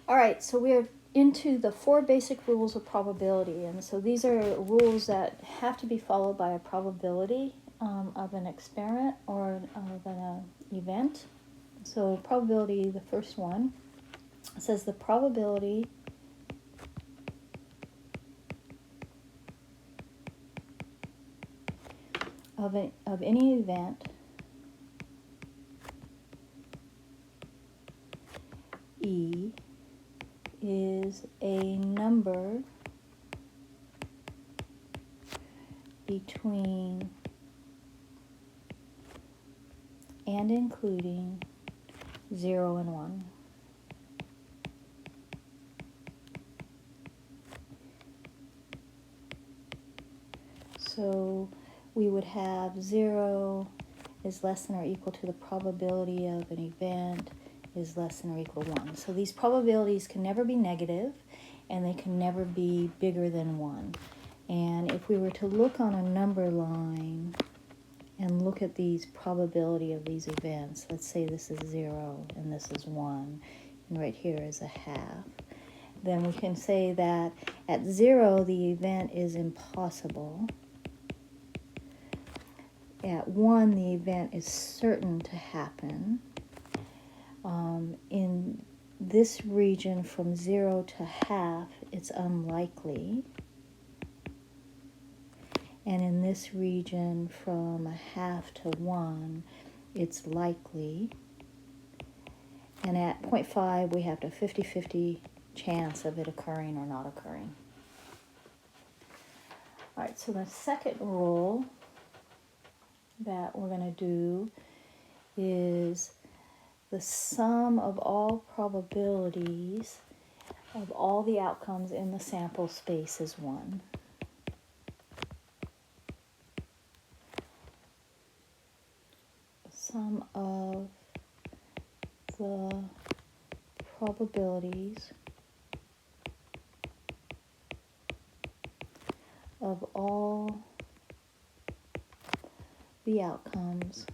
All right, so we're into the 4 basic rules of probability. And so these are rules that have to be followed by a probability of an experiment or of an event. So probability, the first one, says the probability of any event E is a number between and including 0 and 1. So we would have 0 is less than or equal to the probability of an event is less than or equal to 1. So these probabilities can never be negative, and they can never be bigger than 1. And if we were to look on a number line and look at these probability of these events, let's say this is 0 and this is 1, and right here is a half, then we can say that at 0 the event is impossible. At 1 the event is certain to happen. In this region from 0 to half, it's unlikely. And in this region from a half to 1, it's likely. And at 0.5, we have a 50-50 chance of it occurring or not occurring. All right, so the second rule that we're going to do is the sum of all probabilities of all the outcomes in the sample space is 1. Sum of the probabilities of all the outcomes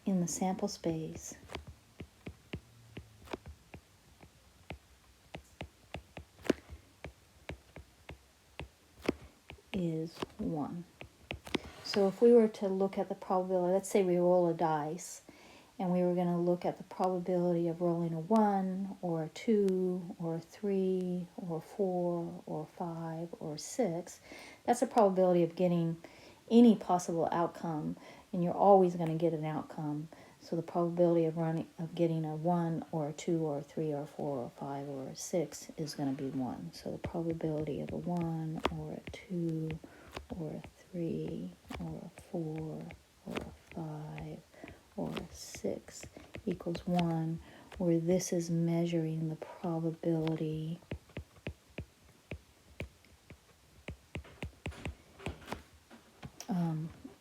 in the sample space is 1. So if we were to look at the probability, let's say we roll a dice, and we were going to look at the probability of rolling a 1, or a 2, or a 3, or 4, or 5, or 6, that's a probability of getting any possible outcome, and you're always going to get an outcome. So the probability of getting a 1, or a 2, or a 3, or a 4, or a 5, or a 6 is going to be 1. So the probability of a 1, or a 2, or a 3, or a 4, or a 5, or a 6 equals 1, where this is measuring the probability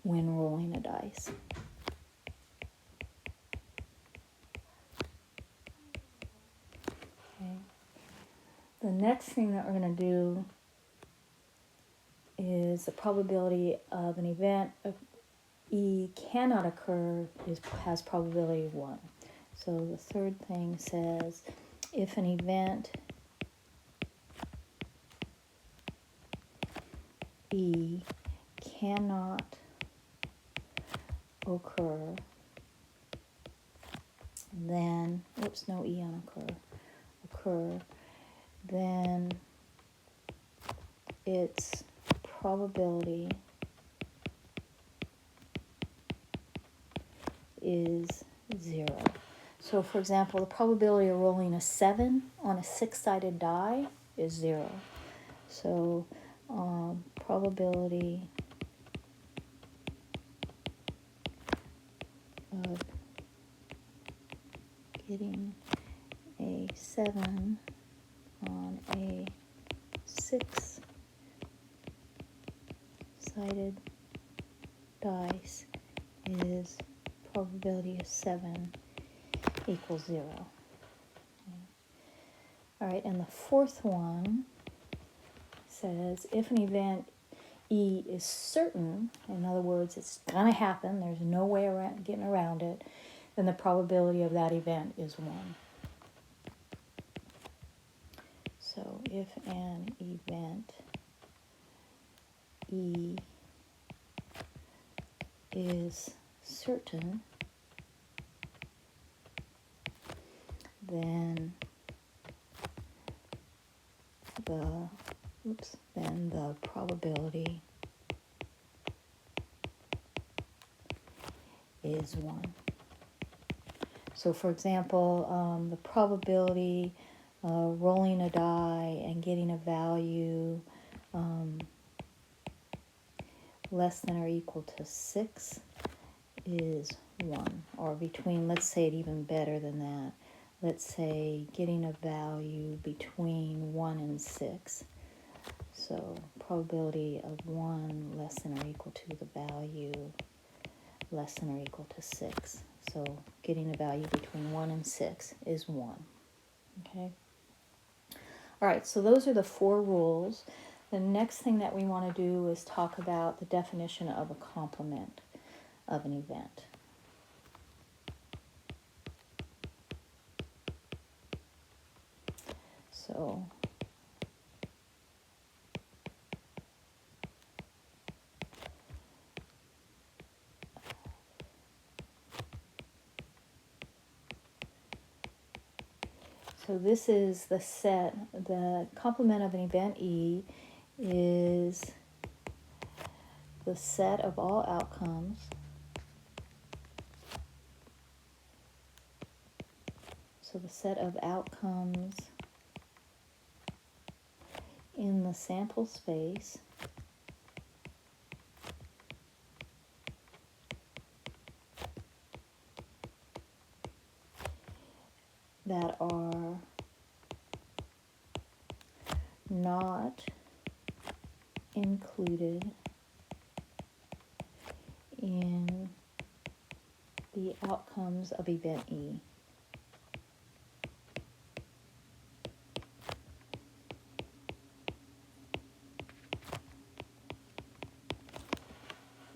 when rolling a dice. Okay. The next thing that we're going to do is the probability of an event E cannot occur has probability of 1. So the third thing says if an event E cannot occur, then, no E on occur, then its probability is 0. So for example, the probability of rolling a 7 on a 6-sided die is 0. So probability of getting a 7 on a 6-sided dice is probability of 7 equals 0. Okay. All right, and the fourth one says if an event E is certain, in other words, it's going to happen, there's no way getting around it, then the probability of that event is 1. So if an event E is certain, then the probability is 1. So for example, the probability of rolling a die and getting a value less than or equal to 6 is 1. Or between, let's say it even better than that. Let's say getting a value between 1 and 6. So probability of 1 less than or equal to the value less than or equal to 6. So getting a value between 1 and 6 is 1. Okay? All right, so those are the 4 rules. The next thing that we want to do is talk about the definition of a complement of an event. So this is the set. The complement of an event E is the set of all outcomes so the set of outcomes in the sample space that are not included in the outcomes of event E.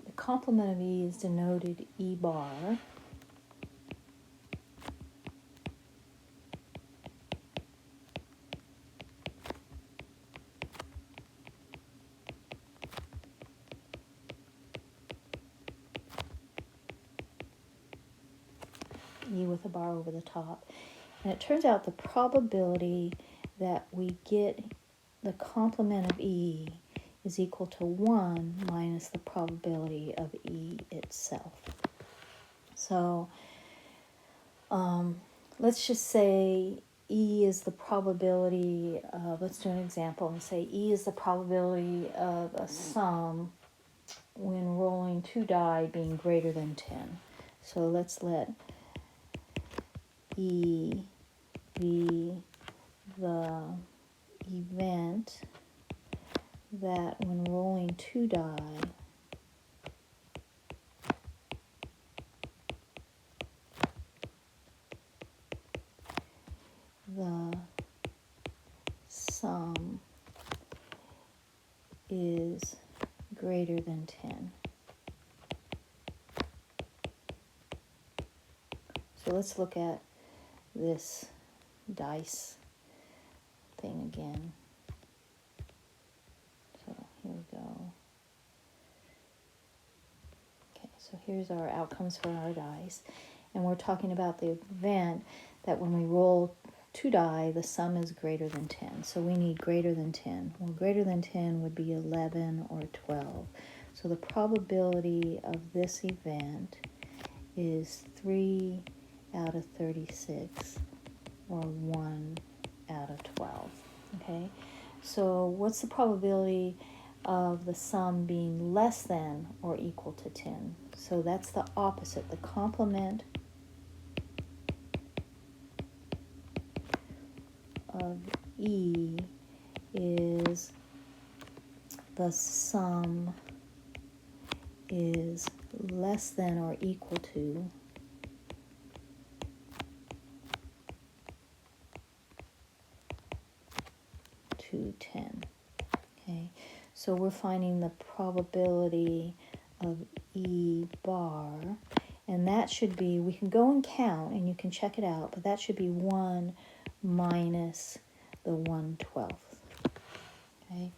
The complement of E is denoted E bar. E with a bar over the top. And it turns out the probability that we get the complement of E is equal to 1 minus the probability of E itself. So let's just say E is the probability of, let's do an example and say E is the probability of a sum when rolling 2 die being greater than 10. So let's let E be the event that when rolling 2 die the sum is greater than 10. So let's look at this dice thing again. So here we go. Okay, so here's our outcomes for our dice. And we're talking about the event that when we roll 2 die, the sum is greater than 10. So we need greater than 10. Well, greater than 10 would be 11 or 12. So the probability of this event is 3 out of 36 or 1 out of 12. Okay, so what's the probability of the sum being less than or equal to 10? So that's the opposite. The complement of E is the sum is less than or equal to 10. Okay, so we're finding the probability of E bar, And that should be, we can go and count, and you can check it out, but that should be 1 minus the 1/12. Okay,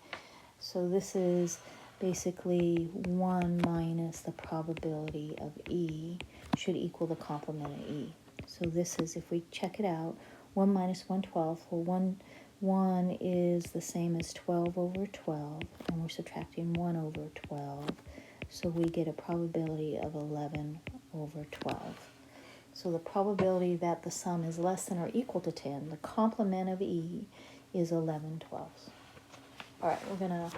so this is basically 1 minus the probability of E should equal the complement of E. So this is, if we check it out, 1 minus 1/12, well, 1 is the same as 12 over 12, and we're subtracting 1 over 12. So we get a probability of 11 over 12. So the probability that the sum is less than or equal to 10, the complement of E, is 11/12. All right, we're going to